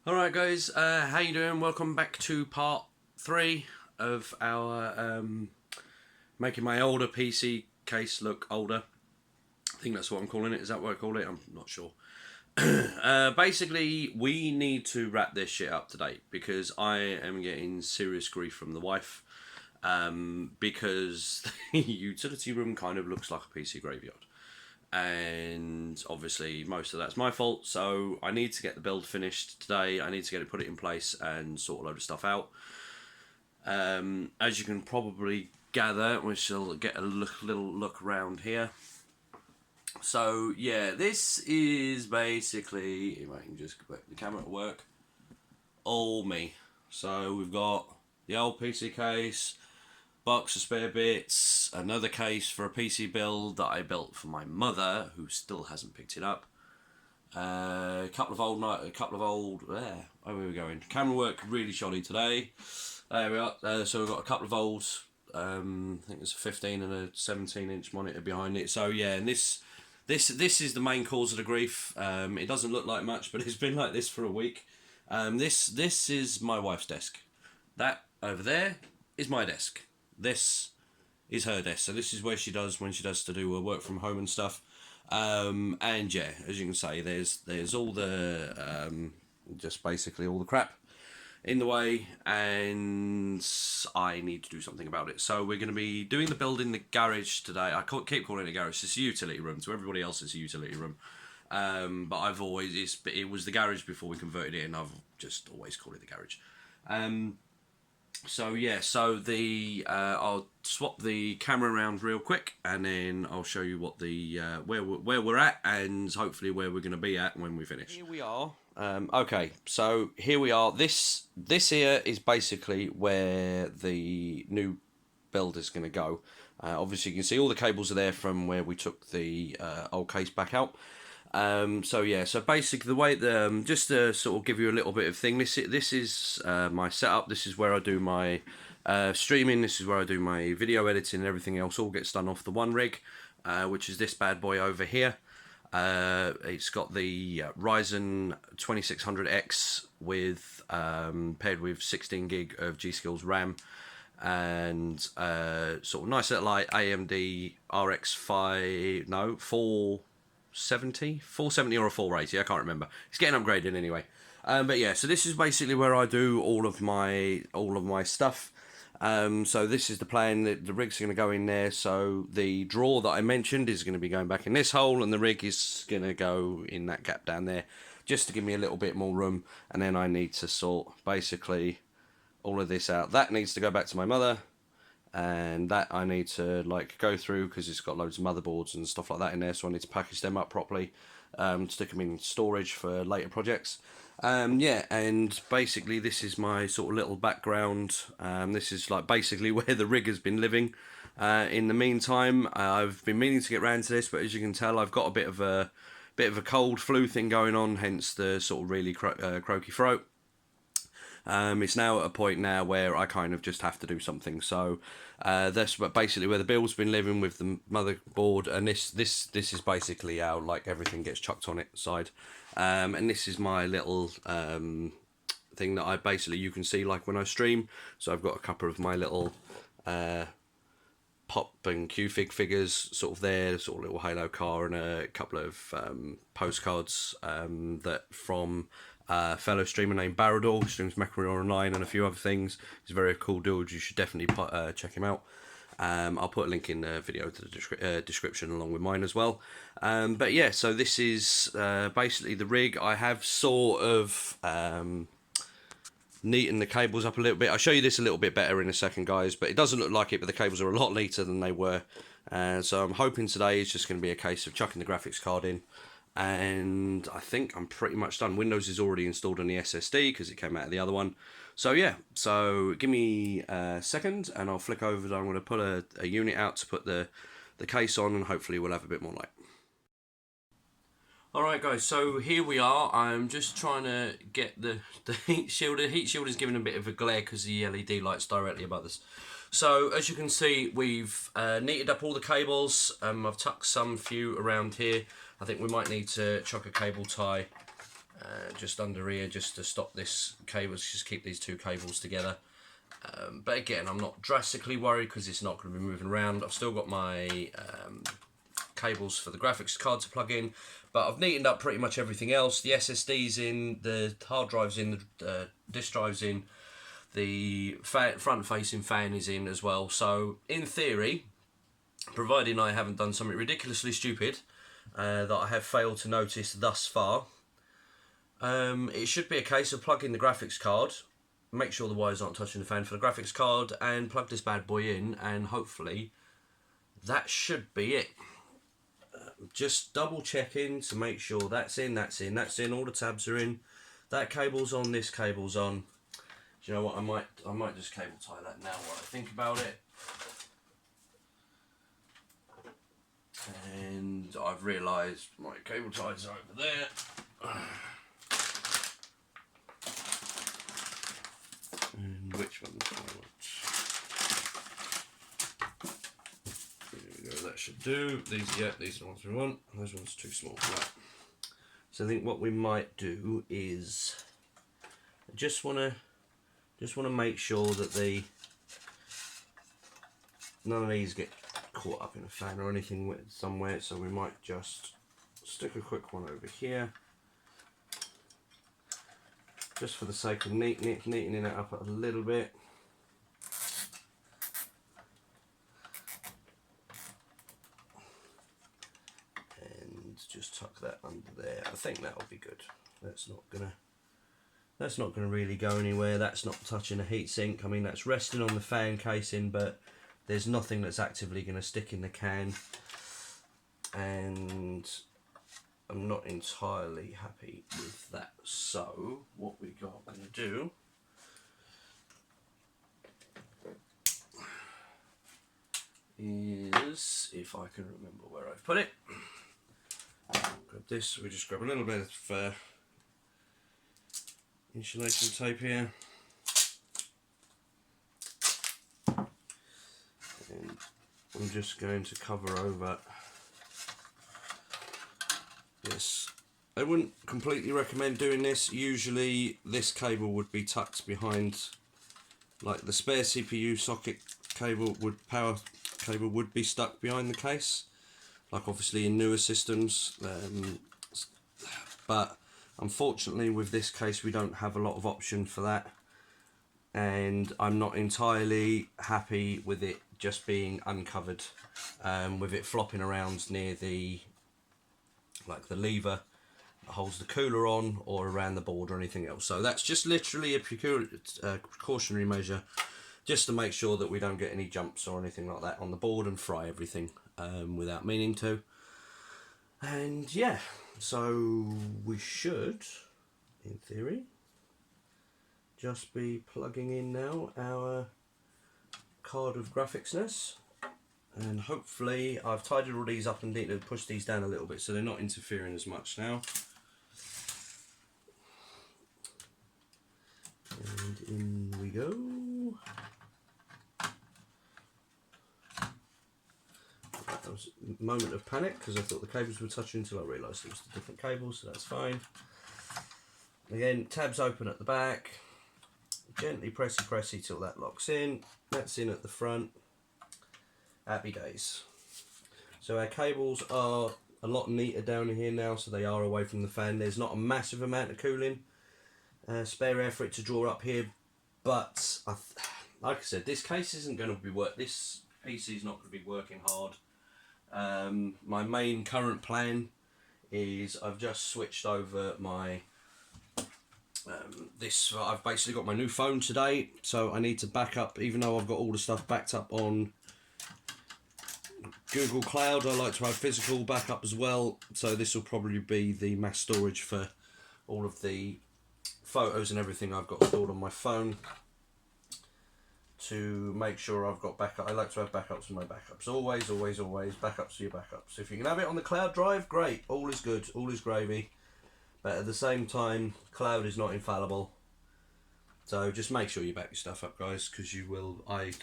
Alright guys, how you doing? Welcome back to part 3 of our making my older PC case look older. I think that's what I'm calling it. Is that what I call it? I'm not sure. Basically, we need to wrap this shit up today because I am getting serious grief from the wife because the utility room kind of looks like a PC graveyard. And obviously most of that's my fault, so I need to get the build finished today. I need to put it in place and sort a load of stuff out. As you can probably gather, we shall get a little look around here. So yeah, this is basically, if I can just get the camera to work, all me. So we've got the old PC case, box of spare bits, another case for a PC build that I built for my mother, who still hasn't picked it up. A couple of old, where are we going? Camera work really shoddy today. There we are. So we've got a couple of old, I think it's a 15 and a 17-inch monitor behind it. So yeah, and this is the main cause of the grief. It doesn't look like much, but it's been like this for a week. This is my wife's desk. That over there is my desk. This is her desk, so this is where she does when she does to do her work from home and stuff. And yeah, as you can say, there's all the just basically all the crap in the way, and I need to do something about it. So we're going to be doing the build in the garage today. I keep calling it a garage. It's a utility room. To everybody else, it's a utility room. But I've always it was the garage before we converted it, and I've just always called it the garage. So yeah, so I'll swap the camera around real quick, and then I'll show you what the where we're at, and hopefully where we're going to be at when we finish. Here we are. Okay, so here we are. This here is basically where the new build is going to go. Obviously, you can see all the cables are there from where we took the old case back out. So yeah, so basically the way just to sort of give you a little bit of thing, this is my setup. This is where I do my streaming. This is where I do my video editing and everything else. All gets done off the one rig, which is this bad boy over here. It's got the Ryzen 2600X with paired with 16 gig of G-Skills RAM, and sort of nice little like AMD RX 470 or a 480, I can't remember. It's getting upgraded anyway. But yeah, so this is basically where I do all of my stuff. So this is the plan. The rig's going to go in there. So the drawer that I mentioned is going to be going back in this hole, and the rig is going to go in that gap down there, just to give me a little bit more room. And then I need to sort basically all of this out. That needs to go back to my mother, and that I need to like go through because it's got loads of motherboards and stuff like that in there, so I need to package them up properly, stick them in storage for later projects. Yeah, and basically this is my sort of little background. This is like basically where the rig has been living. In the meantime, I've been meaning to get round to this, but as you can tell, I've got a bit of a cold flu thing going on, hence the sort of really croaky throat. It's now at a point now where I kind of just have to do something. So that's basically where the build's been living with the motherboard, and this is basically how like everything gets chucked on it side. And this is my little thing that I basically, you can see like when I stream. So I've got a couple of my little pop and Q-Fig figures sort of there, sort of little Halo car, and a couple of postcards that from a fellow streamer named Barador, who streams MechWarrior Online and a few other things. He's a very cool dude. You should definitely check him out. I'll put a link in the video to the description along with mine as well. But yeah, so this is basically the rig. I have sort of neatened the cables up a little bit. I'll show you this a little bit better in a second, guys, but it doesn't look like it, but the cables are a lot neater than they were. So I'm hoping today is just going to be a case of chucking the graphics card in, and I think I'm pretty much done. Windows is already installed on the SSD because it came out of the other one. So yeah, so give me a second and I'll flick over. I'm going to put a unit out to put the case on, and hopefully we'll have a bit more light. Alright guys, so here we are. I'm just trying to get the heat shield. The heat shield is giving a bit of a glare because the LED light's directly above us. So as you can see, we've neated up all the cables. I've tucked some few around here. I think we might need to chuck a cable tie just under here, just to stop this cable, just keep these two cables together. But again, I'm not drastically worried because it's not going to be moving around. I've still got my cables for the graphics card to plug in, but I've neatened up pretty much everything else. The SSD's in, the hard drive's in, the disk drive's in, the front-facing fan is in as well. So in theory, providing I haven't done something ridiculously stupid that I have failed to notice thus far, it should be a case of plugging the graphics card, make sure the wires aren't touching the fan for the graphics card, and plug this bad boy in, and hopefully that should be it. Just double checking to make sure that's in, all the tabs are in, that cable's on, this cable's on. Do you know what, I might just cable tie that now while I think about it. And I've realised my cable ties are over there. And which one do I want? There we go, that should do. These are the ones we want. Those ones are too small. Right. So I think what we might do is I just wanna make sure that none of these get caught up in a fan or anything somewhere, so we might just stick a quick one over here, just for the sake of neatening it up a little bit. And just tuck that under there. I think that'll be good. That's not gonna really go anywhere. That's not touching a heatsink. I mean, that's resting on the fan casing, but there's nothing that's actively going to stick in the can, and I'm not entirely happy with that. So what we got going to do is, if I can remember where I've put it, grab this. We just grab a little bit of insulation tape here. And I'm just going to cover over this. I wouldn't completely recommend doing this. Usually this cable would be tucked behind, like the spare CPU socket cable power cable would be stuck behind the case, like obviously in newer systems, but unfortunately with this case we don't have a lot of option for that, and I'm not entirely happy with it just being uncovered, with it flopping around near the lever that holds the cooler on, or around the board or anything else. So that's just literally a precautionary measure, just to make sure that we don't get any jumps or anything like that on the board and fry everything without meaning to. And yeah, so we should, in theory, just be plugging in now our card of Graphicsness, and hopefully I've tidied all these up and need to push these down a little bit so they're not interfering as much now. And in we go. That was a moment of panic because I thought the cables were touching until I realised it was the different cables, so that's fine. Again, tabs open at the back. Gently pressy till that locks in. That's in at the front. Happy days. So our cables are a lot neater down here now, so they are away from the fan. There's not a massive amount of cooling, spare air for it to draw up here, but like I said, this case isn't going to be this PC is not going to be working hard. My main current plan is I've just switched over my I've basically got my new phone today, so I need to back up. Even though I've got all the stuff backed up on Google Cloud, I like to have physical backup as well, so this will probably be the mass storage for all of the photos and everything I've got stored on my phone, to make sure I've got backup. I like to have backups for my backups. Always backups for your backups. If you can have it on the cloud drive, great, all is good, all is gravy. But at the same time, cloud is not infallible. So just make sure you back your stuff up, guys, because you will. I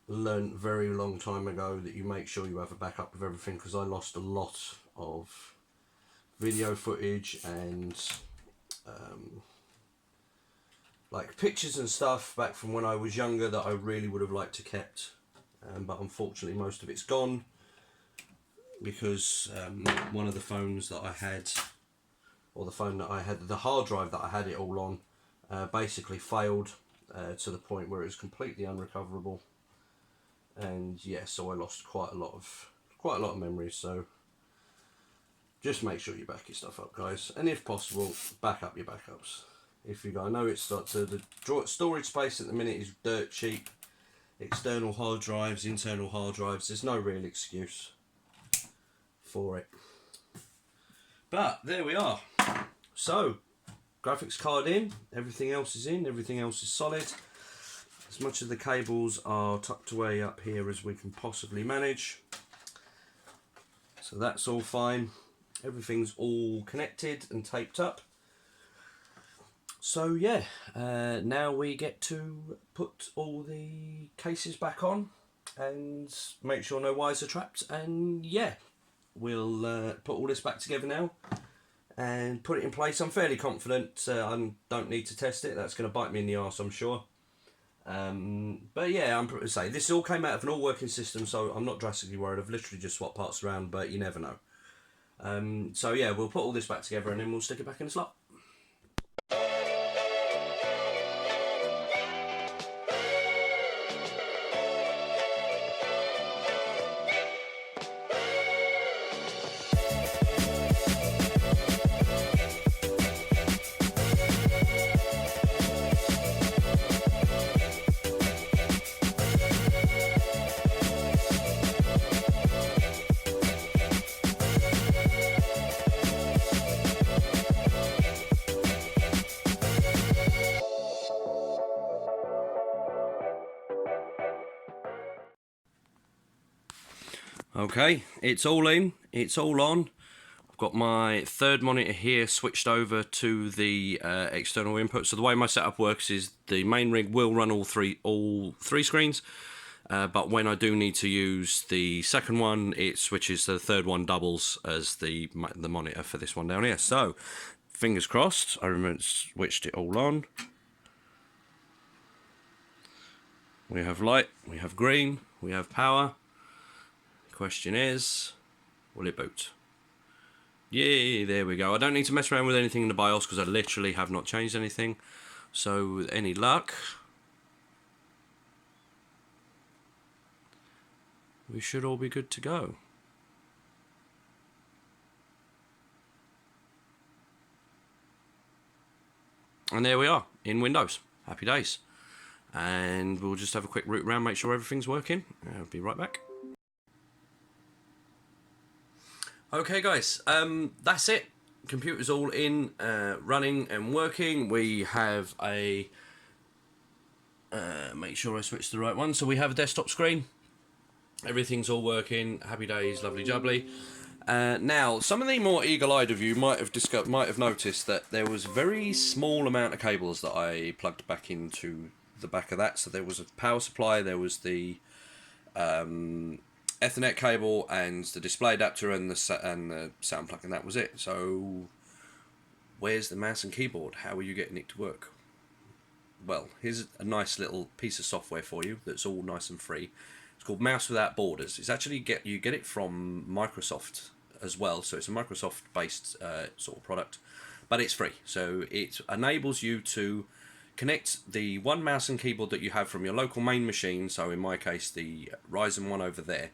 learned a very long time ago that you make sure you have a backup of everything, because I lost a lot of video footage and like pictures and stuff back from when I was younger that I really would have liked to kept, but unfortunately most of it's gone because one of the phones that I had, or the phone that I had, the hard drive that I had it all on, basically failed to the point where it was completely unrecoverable, and yeah, so I lost quite a lot of memories. So just make sure you back your stuff up, guys, and if possible, back up your backups. If you go, I know it's not the storage space at the minute is dirt cheap. External hard drives, internal hard drives, there's no real excuse for it. But there we are. So graphics card in, everything else is in, everything else is solid. As much of the cables are tucked away up here as we can possibly manage. So that's all fine. Everything's all connected and taped up. So yeah, now we get to put all the cases back on and make sure no wires are trapped, and yeah, we'll put all this back together now and put it in place. I'm fairly confident. I don't need to test it. That's going to bite me in the arse, I'm sure. But yeah, I'm pretty say this all came out of an all working system, so I'm not drastically worried. I've literally just swapped parts around, but you never know. So yeah, we'll put all this back together and then we'll stick it back in the slot. Okay, it's all in, it's all on. I've got my third monitor here switched over to the external input. So the way my setup works is the main rig will run all three screens, but when I do need to use the second one, it switches to the third one, doubles as the monitor for this one down here. So fingers crossed, I remember switched it all on. We have light, we have green, we have power. Question is, will it boot? Yay, there we go. I don't need to mess around with anything in the BIOS because I literally have not changed anything. So with any luck, we should all be good to go. And there we are, in Windows. Happy days. And we'll just have a quick root around, make sure everything's working. I'll be right back. Okay guys, that's it. Computer's all in, running and working. We have a, make sure I switch to the right one. So we have a desktop screen. Everything's all working. Happy days, lovely jubbly. Now, some of the more eagle-eyed of you might have noticed that there was a very small amount of cables that I plugged back into the back of that. So there was a power supply, there was the Ethernet cable and the display adapter and the sound plug, and that was it. So where's the mouse and keyboard? How are you getting it to work? Well, here's a nice little piece of software for you that's all nice and free. It's called Mouse Without Borders. It's actually you get it from Microsoft as well, so it's a Microsoft based sort of product, but it's free. So it enables you to connect the one mouse and keyboard that you have from your local main machine, so in my case the Ryzen one over there,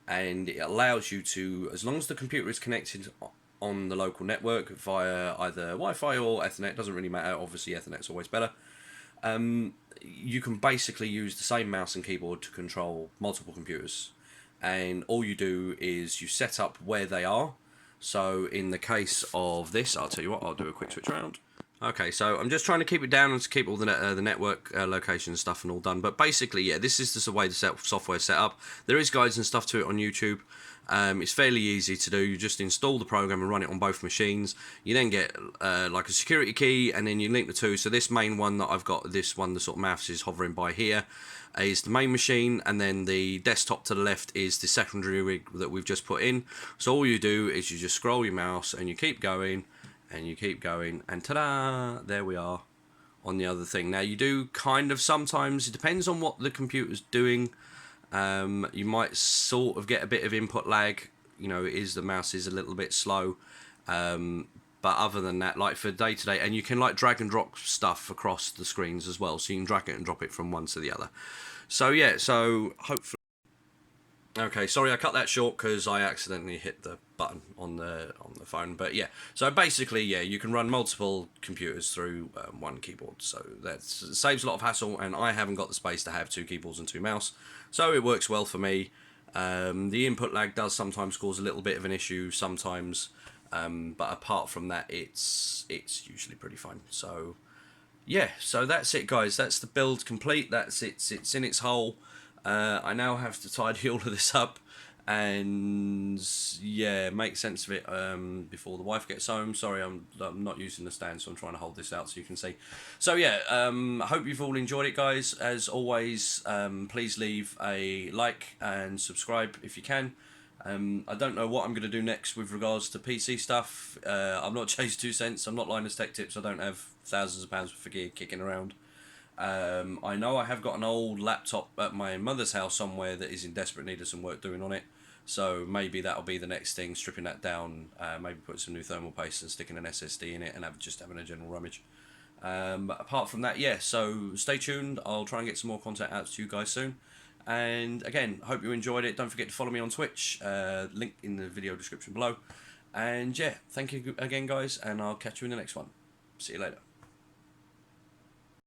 and it allows you to, as long as the computer is connected on the local network via either Wi-Fi or Ethernet, doesn't really matter, obviously Ethernet's always better, you can basically use the same mouse and keyboard to control multiple computers, and all you do is you set up where they are. So in the case of this, I'll tell you what, I'll do a quick switch around. Okay, so I'm just trying to keep it down and to keep all the network location stuff and all done. But basically, yeah, this is just the way the software is set up. There is guides and stuff to it on YouTube. It's fairly easy to do. You just install the program and run it on both machines. You then get like a security key, and then you link the two. So this main one that I've got, this one, the sort of mouse is hovering by here, is the main machine, and then the desktop to the left is the secondary rig that we've just put in. So all you do is you just scroll your mouse and you keep going and you keep going, and ta-da, there we are on the other thing. Now you do kind of sometimes, it depends on what the computer's doing, you might sort of get a bit of input lag. You know, the mouse is a little bit slow, but other than that, like for day to day, and you can like drag and drop stuff across the screens as well, so you can drag it and drop it from one to the other. So yeah, so hopefully, okay, sorry I cut that short because I accidentally hit the button on the phone. But yeah, so basically, yeah, you can run multiple computers through one keyboard, so that saves a lot of hassle, and I haven't got the space to have 2 keyboards and 2 mouse, so it works well for me. The input lag does sometimes cause a little bit of an issue sometimes, but apart from that, it's usually pretty fine. So yeah, so that's it, guys. That's the build complete. That's it. It's in its hole. I now have to tidy all of this up and yeah, make sense of it before the wife gets home. Sorry, I'm not using the stand, so I'm trying to hold this out so you can see. So yeah, I hope you've all enjoyed it, guys. As always, please leave a like and subscribe if you can. I don't know what I'm going to do next with regards to PC stuff. I'm not Chase 2 Cents, I'm not Linus Tech Tips, I don't have thousands of pounds worth of gear kicking around. I know I have got an old laptop at my mother's house somewhere that is in desperate need of some work doing on it, so maybe that'll be the next thing, stripping that down, maybe put some new thermal paste and sticking an SSD in it and just having a general rummage. But apart from that, yeah, so stay tuned. I'll try and get some more content out to you guys soon. And again, hope you enjoyed it. Don't forget to follow me on Twitch, link in the video description below. And yeah, thank you again, guys, and I'll catch you in the next one. See you later.